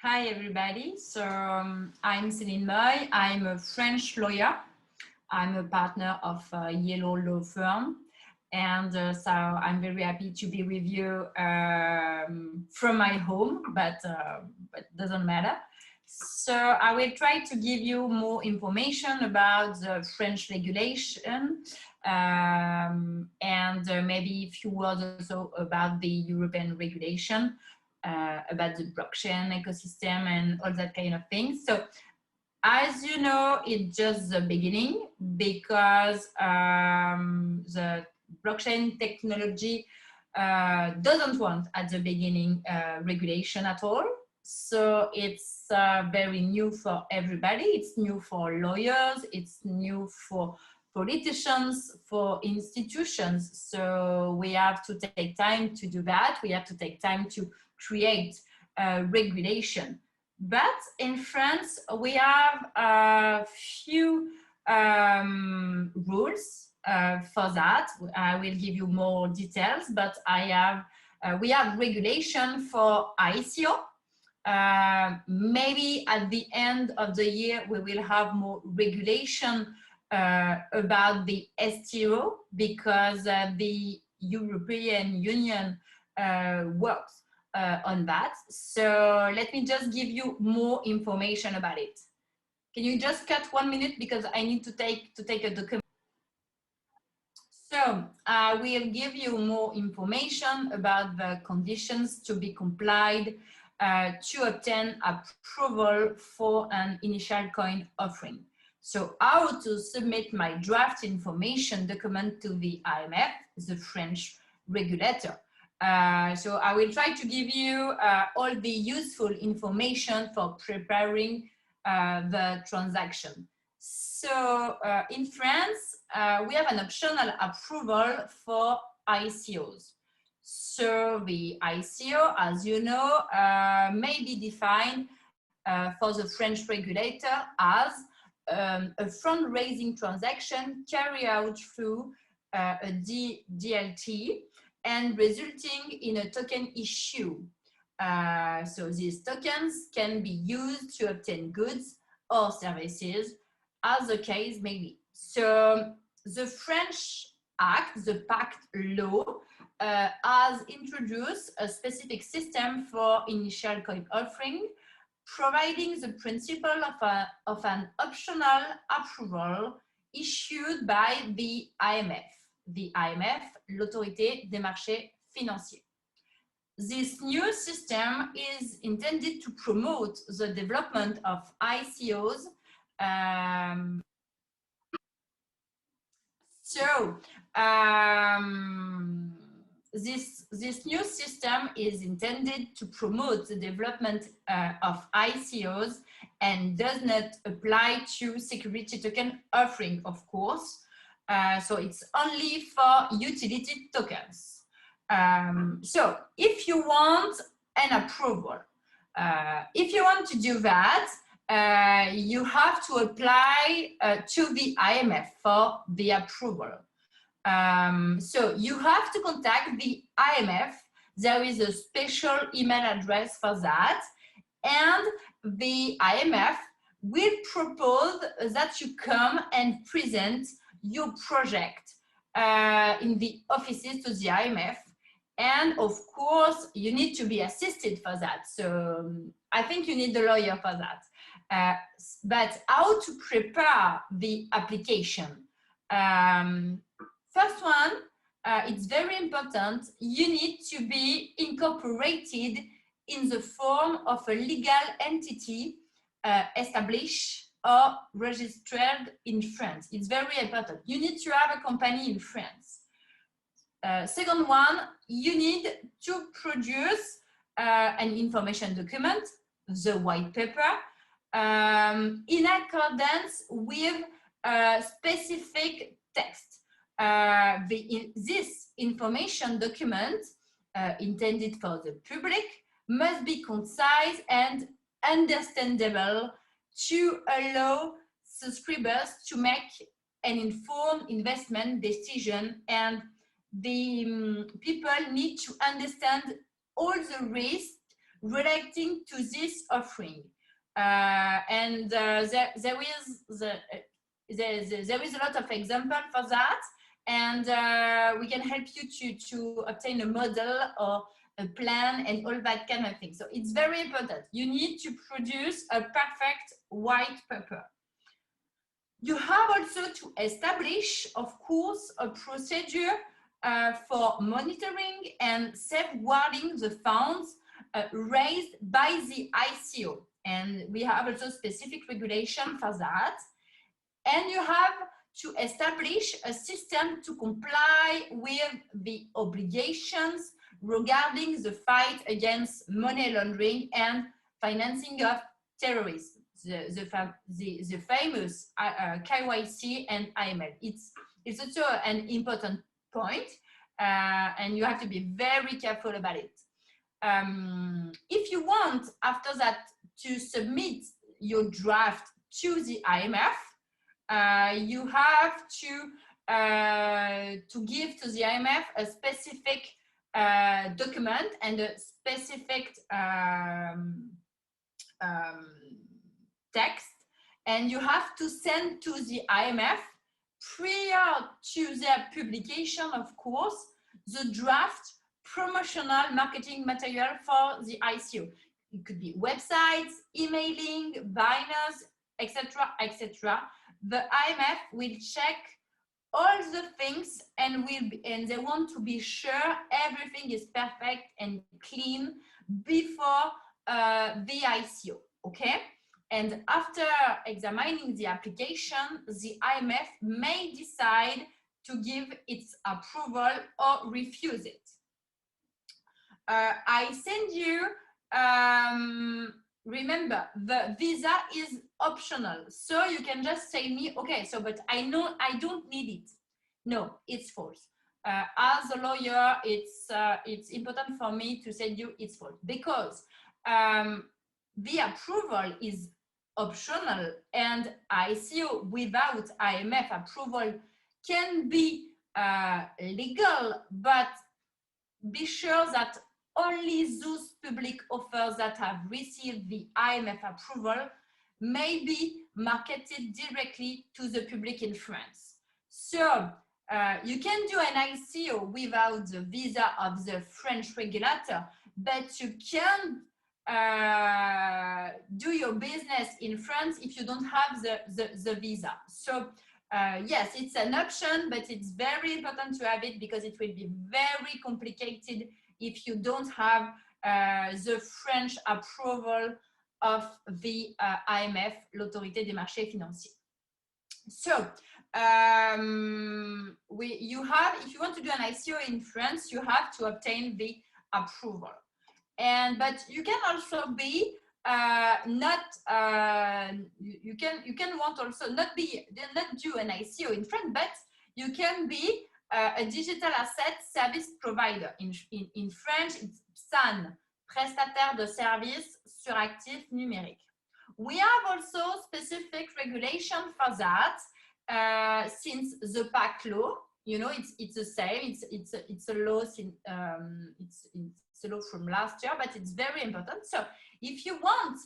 Hi, everybody. I'm Celine Moille. I'm a French lawyer. I'm a partner of a Yellow law firm. So I'm very happy to be with you from my home, but doesn't matter. So I will try to give you more information about the French regulation and maybe a few words also about the European regulation. About the blockchain ecosystem and all that kind of things. So as you know, it's just the beginning because the blockchain technology doesn't want at the beginning regulation at all. So it's very new for everybody. It's new for lawyers. It's new for politicians, for institutions. So we have to take time to do that. We have to take time to create regulation. But in France, we have a few rules for that. I will give you more details, but we have regulation for ICO. Maybe at the end of the year, we will have more regulation about the STO because the European Union works on that. So let me just give you more information about it. Can you just cut 1 minute because I need to take a document. So I will give you more information about the conditions to be complied to obtain approval for an initial coin offering. So how to submit my draft information document to the AMF, the French regulator. So I will try to give you all the useful information for preparing the transaction. So in France, we have an optional approval for ICOs. So the ICO, as you know, may be defined for the French regulator as a fundraising transaction carried out through a DLT and resulting in a token issue. So these tokens can be used to obtain goods or services as the case may be. So the French Act, the Pact law, has introduced a specific system for initial coin offering, providing the principle of an optional approval issued by the AMF. The AMF, l'Autorité des marchés financiers. This new system is intended to promote the development of ICOs. This new system is intended to promote the development of ICOs and does not apply to security token offering, of course. So it's only for utility tokens. So if you want an approval, if you want to do that, you have to apply to the IMF for the approval. So you have to contact the IMF. There is a special email address for that. And the IMF will propose that you come and present your project in the offices to the IMF. And of course, you need to be assisted for that. So I think you need a lawyer for that. But how to prepare the application? First one, it's very important. You need to be incorporated in the form of a legal entity established or registered in France. It's very important. You need to have a company in France. Second one, you need to produce an information document, the white paper, in accordance with a specific text. This information document intended for the public must be concise and understandable to allow subscribers to make an informed investment decision, and the people need to understand all the risks relating to this offering. There is a lot of example for that, and we can help you to obtain a model or a plan and all that kind of thing. So it's very important. You need to produce a perfect white paper. You have also to establish, of course, a procedure for monitoring and safeguarding the funds raised by the ICO. And we have also specific regulation for that. And you have to establish a system to comply with the obligations regarding the fight against money laundering and financing of terrorism. The famous KYC and AML. It's also an important point, and you have to be very careful about it. If you want, after that, to submit your draft to the IMF, you have to give to the IMF a specific document and a specific text, and you have to send to the IMF prior to their publication, of course, the draft promotional marketing material for the ICO. It could be websites, emailing, banners, etc., etc. The IMF will check all the things, and they want to be sure everything is perfect and clean before the ICO. Okay. And after examining the application, the IMF may decide to give its approval or refuse it. I send you, remember, the visa is optional. So you can just say me, okay, so, but I know I don't need it. No, it's false. As a lawyer, it's important for me to say you it's false, because the approval is optional, and ICO without IMF approval can be legal, but be sure that only those public offers that have received the IMF approval may be marketed directly to the public in France. So you can do an ICO without the visa of the French regulator, but you can do your business in France if you don't have the visa. So yes, it's an option, but it's very important to have it, because it will be very complicated if you don't have the French approval of the AMF, l'Autorité des marchés financiers. So if you want to do an ICO in France, you have to obtain the approval. But you can also be you can want also not do an ICO in France, but you can be a digital asset service provider. In French, it's PSAN, prestataire de services sur actifs numériques. We have also specific regulation for that, since the PAC law. You know, it's the same. It's a law. It's a law from last year, but it's very important. So if you want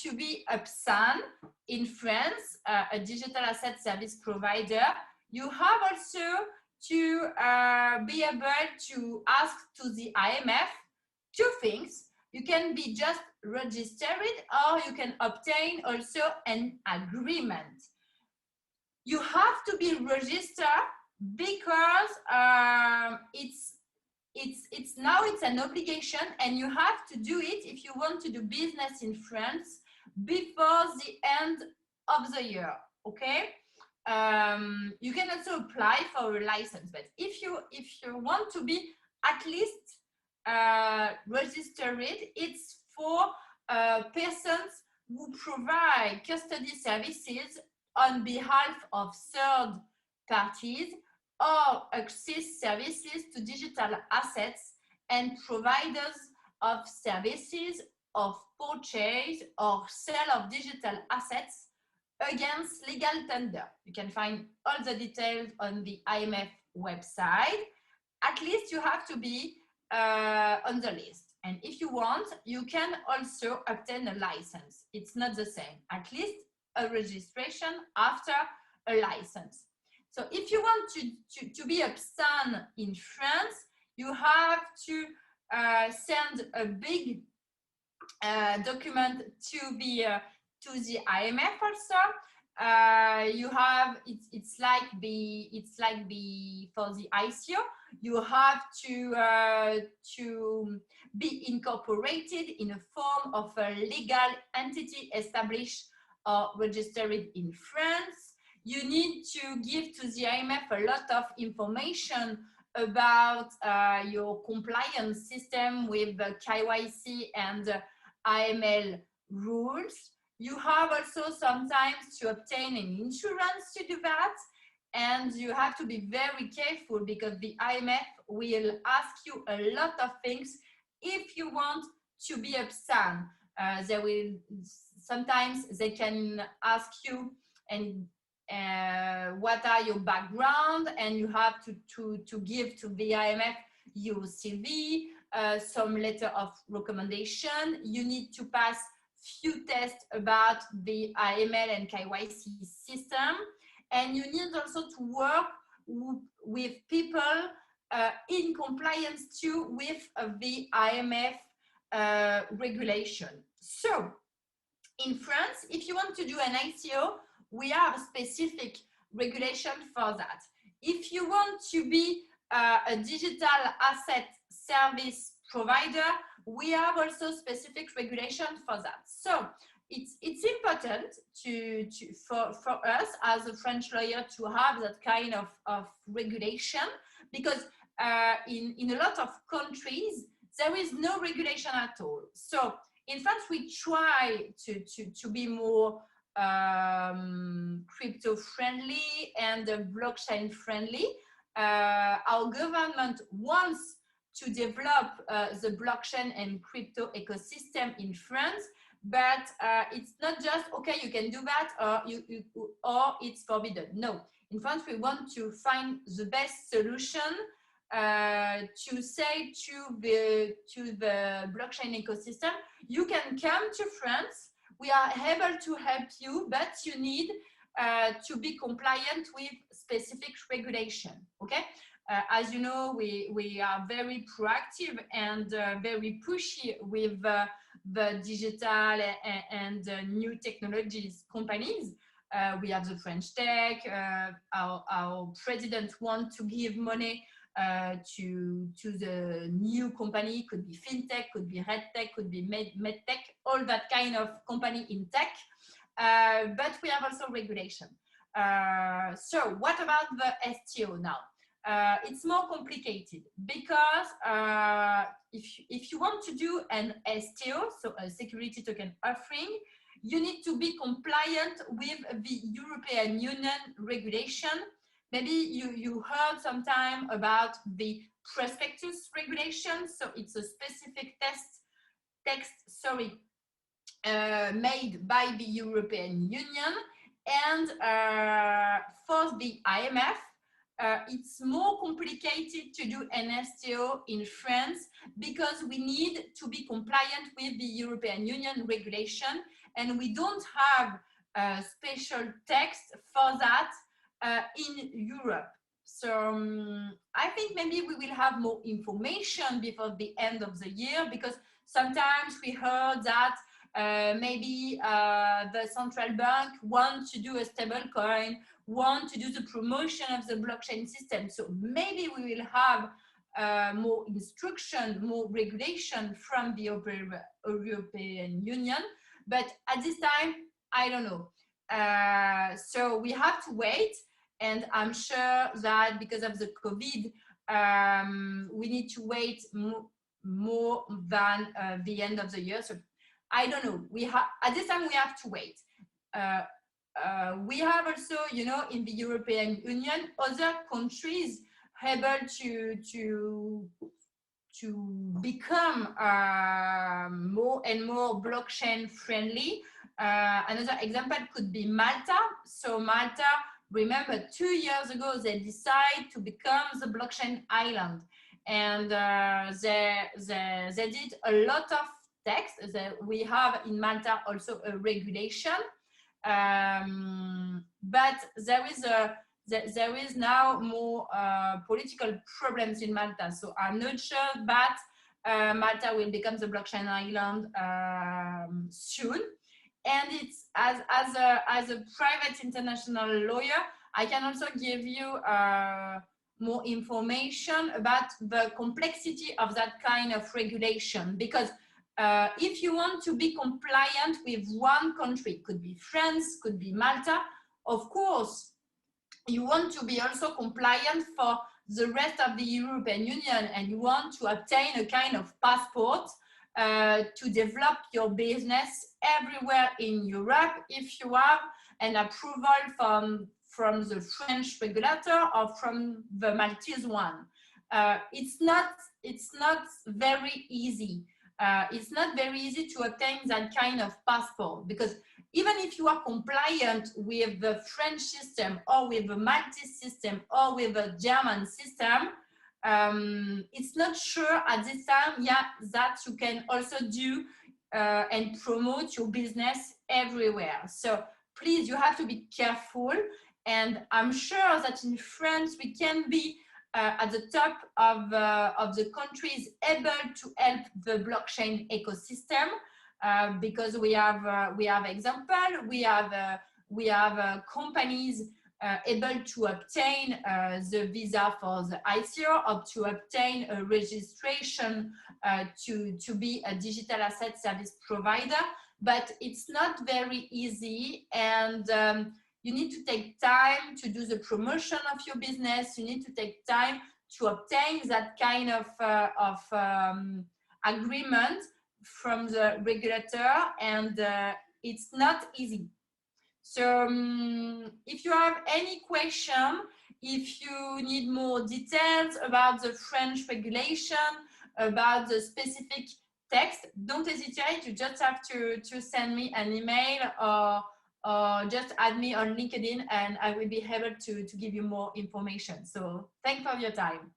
to be a PSAN in France, a digital asset service provider, you have also to be able to ask to the IMF two things. You can be just registered, or you can obtain also an agreement. You have to be registered because it's now an obligation, and you have to do it if you want to do business in France before the end of the year. Okay. You can also apply for a license, but if you want to be at least registered, it's for persons who provide custody services on behalf of third parties, or access services to digital assets, and providers of services of purchase or sale of digital assets against legal tender. You can find all the details on the IMF website. At least you have to be on the list. And if you want, you can also obtain a license. It's not the same, at least a registration after a license. So if you want to be a PSAN in France, you have to send a big document to the IMF also. You have it's like for the ICO, you have to be incorporated in a form of a legal entity established or registered in France. You need to give to the IMF a lot of information about your compliance system with the KYC and AML rules. You have also sometimes to obtain an insurance to do that, and you have to be very careful because the IMF will ask you a lot of things if you want to be a PSAN. Sometimes they can ask you and what are your background, and you have to give to the IMF your CV, some letter of recommendation. You need to pass few tests about the AML and KYC system, and you need also to work with people in compliance too with the IMF regulation. So in France, if you want to do an ICO, we have a specific regulation for that. If you want to be a digital asset service provider, we have also specific regulation for that. So it's important for us as a French lawyer to have that kind of regulation, because in a lot of countries, there is no regulation at all. So in France, we try to be more crypto friendly and blockchain friendly. Our government wants to develop the blockchain and crypto ecosystem in France, but it's not just okay, you can do that, or it's forbidden. No, in France we want to find the best solution to say to the blockchain ecosystem, you can come to France, we are able to help you, but you need to be compliant with specific regulation. Okay, as you know, we are very proactive and very pushy with the digital and new technologies companies. We have the French Tech. Our president wants to give money to the new company. Could be fintech, could be red tech, could be medtech, all that kind of company in tech. But we have also regulation. So what about the STO now? It's more complicated because if you want to do an STO, so a security token offering, you need to be compliant with the European Union regulation. Maybe you heard sometime about the prospectus regulation. So it's a specific text made by the European Union. And for the IMF, it's more complicated to do an STO in France because we need to be compliant with the European Union regulation, and we don't have a special text for that in Europe. So I think maybe we will have more information before the end of the year, because sometimes we heard that maybe the central bank wants to do a stable coin, want to do the promotion of the blockchain system. So maybe we will have more instruction, more regulation from the European Union. But at this time, I don't know. So we have to wait. And I'm sure that because of the COVID, we need to wait more than the end of the year. So I don't know. At this time we have to wait. We have also, you know, in the European Union, other countries able to become more and more blockchain friendly. Another example could be Malta. So Malta, remember, 2 years ago, they decided to become the blockchain island. and they did a lot of text. We have in Malta also a regulation, but there is now more political problems in Malta. So I'm not sure that Malta will become the blockchain island soon. And it's as a private international lawyer, I can also give you more information about the complexity of that kind of regulation, because if you want to be compliant with one country, could be France, could be Malta, of course, you want to be also compliant for the rest of the European Union, and you want to obtain a kind of passport to develop your business everywhere in Europe if you have an approval from the French regulator or from the Maltese one. It's not very easy. It's not very easy to obtain that kind of passport, because even if you are compliant with the French system or with the Maltese system or with the German system, it's not sure at this time that you can also do and promote your business everywhere. So please, you have to be careful. And I'm sure that in France, we can be at the top of the countries able to help the blockchain ecosystem, because we have example, we have companies able to obtain the visa for the ICO, or to obtain a registration to be a digital asset service provider, but it's not very easy, and you need to take time to do the promotion of your business. You need to take time to obtain that kind of agreement from the regulator, and it's not easy. So if you have any question, if you need more details about the French regulation, about the specific text, don't hesitate. You just have to send me an email, or just add me on LinkedIn, and I will be able to give you more information. So thanks for your time.